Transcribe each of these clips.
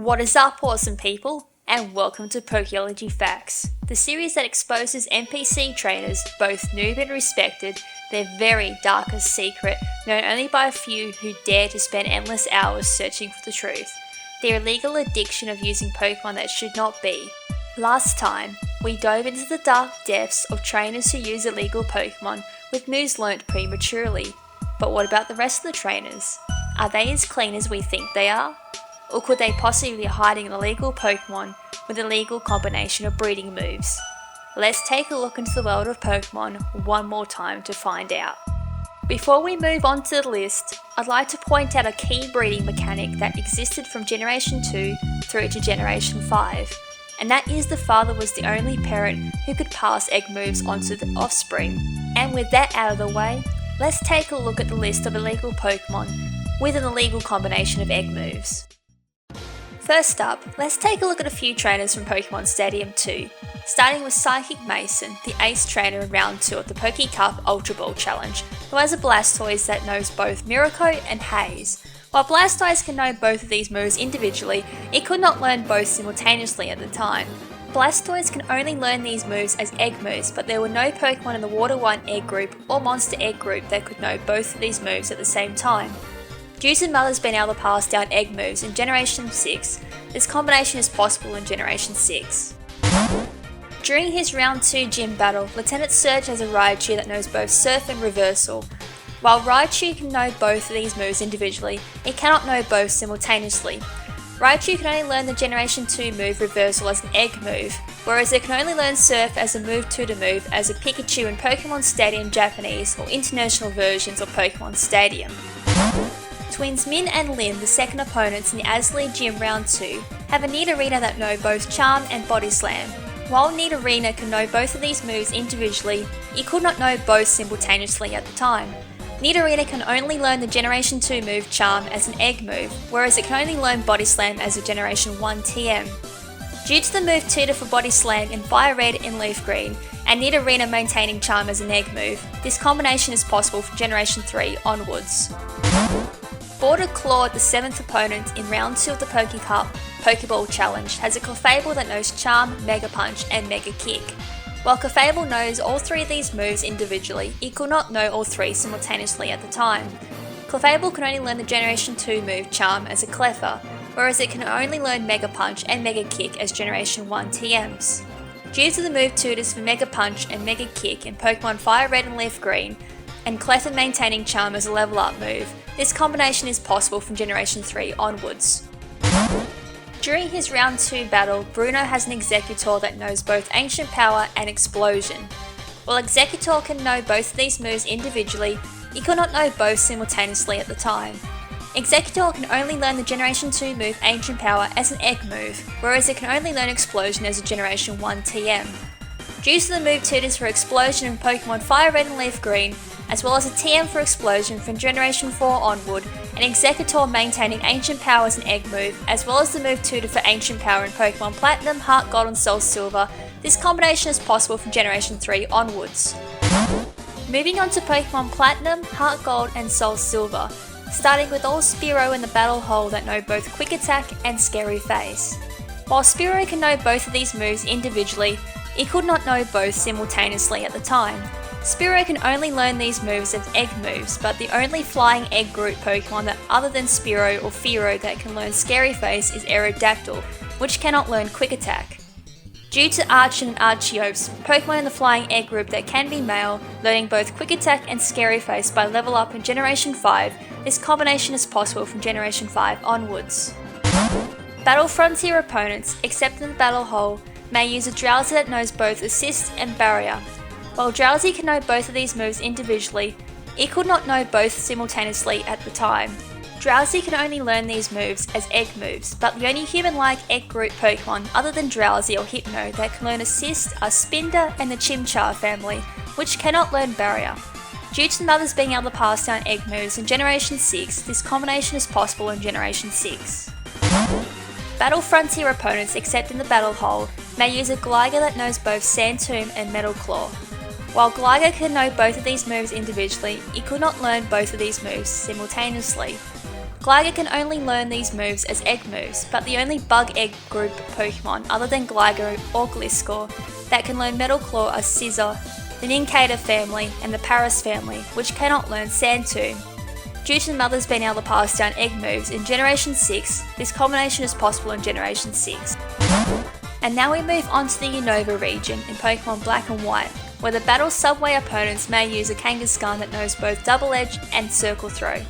What is up, awesome people, and welcome to Pokeology Facts, the series that exposes NPC trainers, both noob and respected, their very darkest secret, known only by a few who dare to spend endless hours searching for the truth, their illegal addiction of using Pokemon that should not be. Last time, we dove into the dark depths of trainers who use illegal Pokemon with moves learnt prematurely. But what about the rest of the trainers? Are they as clean as we think they are? Or could they possibly be hiding an illegal Pokemon with a legal combination of breeding moves? Let's take a look into the world of Pokemon one more time to find out. Before we move on to the list, I'd like to point out a key breeding mechanic that existed from Generation 2 through to Generation 5, and that is the father was the only parent who could pass egg moves onto the offspring. And with that out of the way, let's take a look at the list of illegal Pokemon with an illegal combination of egg moves. First up, let's take a look at a few trainers from Pokemon Stadium 2, starting with Psychic Mason, the ace trainer in round 2 of the Poke Cup Ultra Ball Challenge, who has a Blastoise that knows both Miracle and Haze. While Blastoise can know both of these moves individually, it could not learn both simultaneously at the time. Blastoise can only learn these moves as egg moves, but there were no Pokemon in the Water 1 egg group or Monster egg group that could know both of these moves at the same time. Due to mothers being able to pass down egg moves in Generation 6, this combination is possible in Generation 6. During his round 2 gym battle, Lieutenant Surge has a Raichu that knows both Surf and Reversal. While Raichu can know both of these moves individually, it cannot know both simultaneously. Raichu can only learn the Generation 2 move Reversal as an egg move, whereas it can only learn Surf as a move to the move as a Pikachu in Pokemon Stadium Japanese or international versions of Pokemon Stadium. Twins Min and Lin, the second opponents in the Azalea Gym Round 2, have a Nidorina that know both Charm and Body Slam. While Nidorina can know both of these moves individually, it could not know both simultaneously at the time. Nidorina can only learn the Generation 2 move Charm as an egg move, whereas it can only learn Body Slam as a Generation 1 TM. Due to the move tutor for Body Slam in Fire Red and Leaf Green, and Nidorina maintaining Charm as an egg move, this combination is possible from Generation 3 onwards. Border Claw, the 7th opponent in round 2 of the Poke Cup Pokeball Challenge, has a Clefable that knows Charm, Mega Punch and Mega Kick. While Clefable knows all three of these moves individually, it could not know all three simultaneously at the time. Clefable can only learn the Generation 2 move Charm as a Cleffa, whereas it can only learn Mega Punch and Mega Kick as Generation 1 TMs. Due to the move tutors for Mega Punch and Mega Kick in Pokemon Fire Red and Leaf Green, and Cleffa maintaining Charm as a level up move, this combination is possible from Generation 3 onwards. During his round 2 battle, Bruno has an Executor that knows both Ancient Power and Explosion. While Executor can know both of these moves individually, he could not know both simultaneously at the time. Executor can only learn the Generation 2 move Ancient Power as an egg move, whereas it can only learn Explosion as a Generation 1 TM. Due to the move tutors for Explosion in Pokemon Fire Red and Leaf Green, as well as a TM for Explosion from Generation 4 onward, and Executor maintaining Ancient Power as an egg move, as well as the move tutor for Ancient Power in Pokemon Platinum, Heart Gold and Soul Silver, this combination is possible from Generation 3 onwards. Moving on to Pokemon Platinum, Heart Gold and Soul Silver, starting with all Spearow in the Battle Hole that know both Quick Attack and Scary Face. While Spearow can know both of these moves individually, it could not know both simultaneously at the time. Spearow can only learn these moves as egg moves, but the only flying egg group Pokemon that other than Spearow or Fearow that can learn Scary Face is Aerodactyl, which cannot learn Quick Attack. Due to Archon and Archeops, Pokemon in the flying egg group that can be male, learning both Quick Attack and Scary Face by level up in Generation 5, this combination is possible from Generation 5 onwards. Battle Frontier opponents, except in the Battle Hole, may use a Drowsy that knows both Assist and Barrier. While Drowsy can know both of these moves individually, it could not know both simultaneously at the time. Drowsy can only learn these moves as egg moves, but the only human-like egg group Pokemon other than Drowsy or Hypno that can learn Assist are Spinder and the Chimchar family, which cannot learn Barrier. Due to the mothers being able to pass down egg moves in Generation 6, this combination is possible in Generation 6. Battle Frontier opponents, except in the Battle Hole, may use a Gligar that knows both Sand Tomb and Metal Claw. While Gligar can know both of these moves individually, it could not learn both of these moves simultaneously. Gligar can only learn these moves as egg moves, but the only bug egg group Pokemon other than Gligar or Gliscor that can learn Metal Claw are Scizor, the Nincada family, and the Paras family, which cannot learn Sand Tomb. Due to mothers being able to pass down egg moves in Generation 6, this combination is possible in Generation 6. And now we move on to the Unova region in Pokemon Black and White, where the battle subway opponents may use a Kangaskhan that knows both Double Edge and Circle Throw.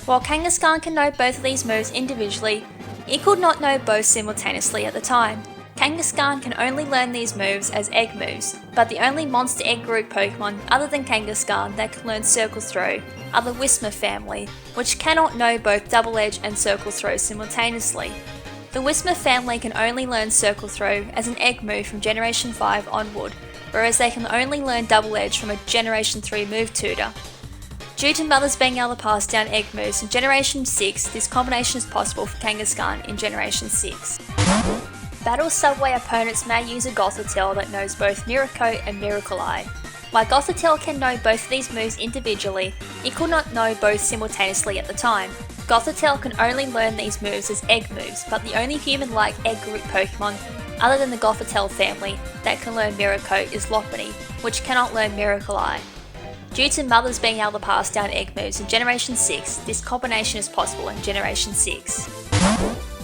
While Kangaskhan can know both of these moves individually, it could not know both simultaneously at the time. Kangaskhan can only learn these moves as egg moves, but the only monster egg group Pokemon other than Kangaskhan that can learn Circle Throw are the Whismur family, which cannot know both Double Edge and Circle Throw simultaneously. The Whismur family can only learn Circle Throw as an egg move from Generation 5 onward, whereas they can only learn Double Edge from a Generation 3 move tutor. Due to mothers being able to pass down egg moves in Generation 6, this combination is possible for Kangaskhan in Generation 6. Battle subway opponents may use a Gothitelle that knows both Miracle and Miracle Eye. While Gothitelle can know both of these moves individually, it could not know both simultaneously at the time. Gothitelle can only learn these moves as egg moves, but the only human-like egg group Pokemon other than the Gothitelle family that can learn Miracle is Lopunny, which cannot learn Miracle Eye. Due to mothers being able to pass down egg moves in Generation 6, this combination is possible in Generation 6.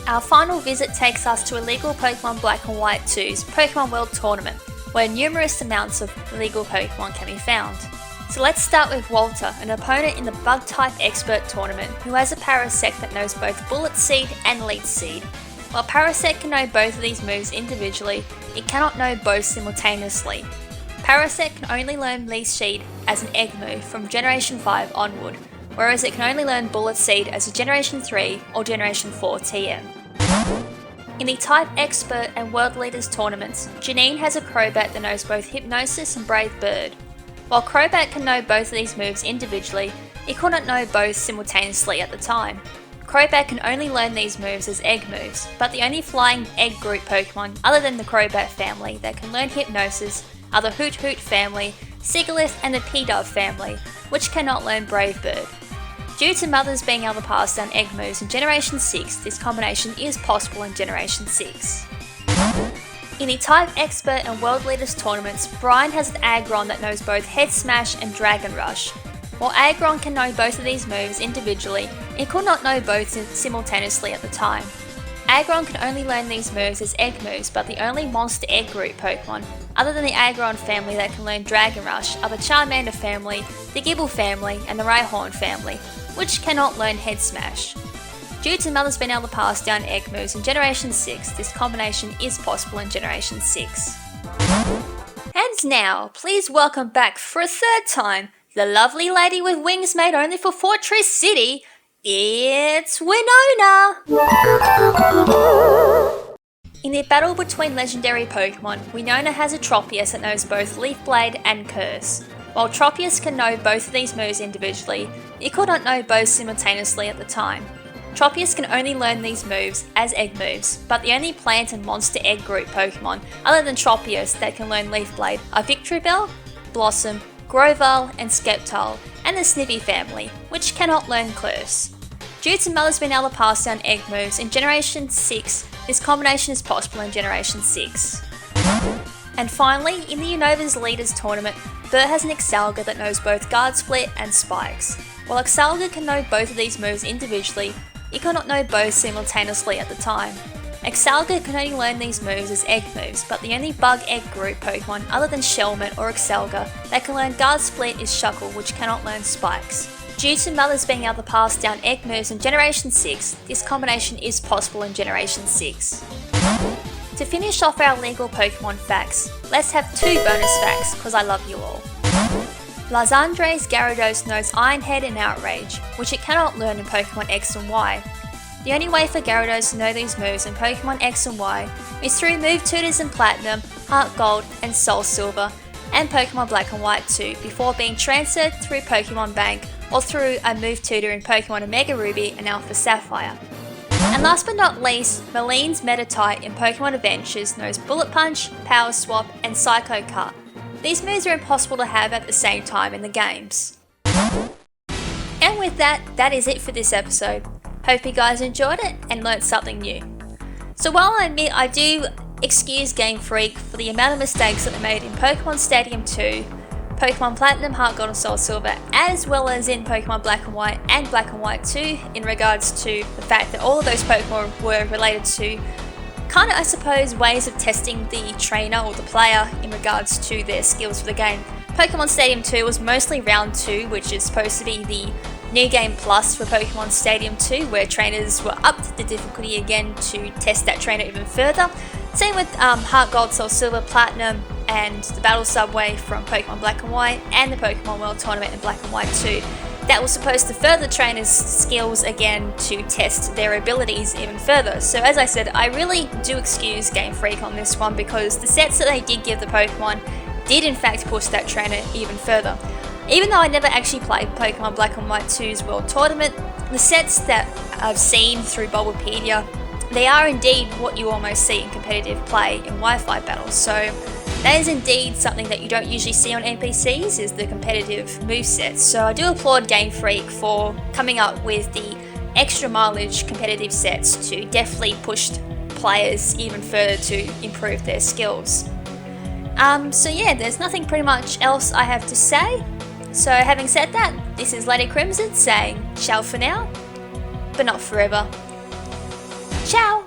Our final visit takes us to illegal Pokemon Black and White 2's Pokemon World Tournament, where numerous amounts of illegal Pokemon can be found. So let's start with Walter, an opponent in the Bug-type Expert Tournament who has a Parasect that knows both Bullet Seed and Leech Seed. While Parasect can know both of these moves individually, it cannot know both simultaneously. Parasect can only learn Leech Seed as an egg move from Generation 5 onward, whereas it can only learn Bullet Seed as a Generation 3 or Generation 4 TM. In the Type Expert and World Leaders tournaments, Janine has a Crobat that knows both Hypnosis and Brave Bird. While Crobat can know both of these moves individually, it could not know both simultaneously at the time. Crobat can only learn these moves as egg moves, but the only flying egg group Pokemon other than the Crobat family that can learn Hypnosis are the Hoot Hoot family, Sigilyph and the P-Dove family, which cannot learn Brave Bird. Due to mothers being able to pass down egg moves in Generation 6, this combination is possible in Generation 6. In the Type Expert and World Leaders tournaments, Brian has an Aggron that knows both Head Smash and Dragon Rush. While Aggron can know both of these moves individually, it could not know both simultaneously at the time. Aggron can only learn these moves as egg moves, but the only monster egg group Pokemon other than the Aggron family that can learn Dragon Rush are the Charmander family, the Gible family, and the Rhyhorn family, which cannot learn Head Smash. Due to mothers being able to pass down egg moves in Generation 6, this combination is possible in Generation 6. And now, please welcome back for a third time, the lovely lady with wings made only for Fortress City, it's Winona! In the battle between legendary Pokemon, Winona has a Tropius that knows both Leaf Blade and Curse. While Tropius can know both of these moves individually, it could not know both simultaneously at the time. Tropius can only learn these moves as egg moves, but the only plant and monster egg group Pokemon other than Tropius that can learn Leaf Blade are Victreebel, Blossom, Grovyle and Sceptile, and the Snivy family, which cannot learn Curse. Due to mothers being able to pass down egg moves in Generation 6, this combination is possible in Generation 6. And finally, in the Unova's Leaders tournament, Bert has an Excelga that knows both Guard Split and Spikes. While Excelga can know both of these moves individually, it cannot know both simultaneously at the time. Excelga can only learn these moves as egg moves, but the only bug egg group Pokemon other than Shelmet or Excelga that can learn Guard Split is Shuckle, which cannot learn Spikes. Due to mothers being able to pass down egg moves in Generation 6, this combination is possible in Generation 6. To finish off our legal Pokemon facts, let's have 2 bonus facts, because I love you all. Lazandre's Gyarados knows Iron Head and Outrage, which it cannot learn in Pokemon X and Y. The only way for Gyarados to know these moves in Pokemon X and Y is through move tutors in Platinum, Heart Gold and Soul Silver, and Pokemon Black and White 2 before being transferred through Pokemon Bank or through a move tutor in Pokemon Omega Ruby and Alpha Sapphire. And last but not least, Malene's Meditite in Pokemon Adventures knows Bullet Punch, Power Swap and Psycho Cut. These moves are impossible to have at the same time in the games. And with that, that is it for this episode. Hope you guys enjoyed it and learnt something new. So while I admit I do excuse Game Freak for the amount of mistakes that they made in Pokemon Stadium 2, Pokemon Platinum, Heart Gold and Soul Silver, as well as in Pokemon Black and White and Black and White 2, in regards to the fact that all of those Pokemon were related to kind of, I suppose, ways of testing the trainer or the player in regards to their skills for the game. Pokemon Stadium 2 was mostly Round 2, which is supposed to be the New Game Plus for Pokemon Stadium 2, where trainers were upped the difficulty again to test that trainer even further. Same with Heart Gold, Soul Silver, Platinum, and the Battle Subway from Pokemon Black and White, and the Pokemon World Tournament in Black and White 2. That was supposed to further trainers' skills again to test their abilities even further. So as I said, I really do excuse Game Freak on this one, because the sets that they did give the Pokemon did in fact push that trainer even further. Even though I never actually played Pokemon Black and White 2's World Tournament, the sets that I've seen through Bulbapedia, they are indeed what you almost see in competitive play in Wi-Fi battles. So that is indeed something that you don't usually see on NPCs, is the competitive movesets. So I do applaud Game Freak for coming up with the extra mileage competitive sets to definitely push players even further to improve their skills. So yeah, there's nothing pretty much else I have to say. So having said that, this is Lady KrimZen saying ciao for now, but not forever. Ciao!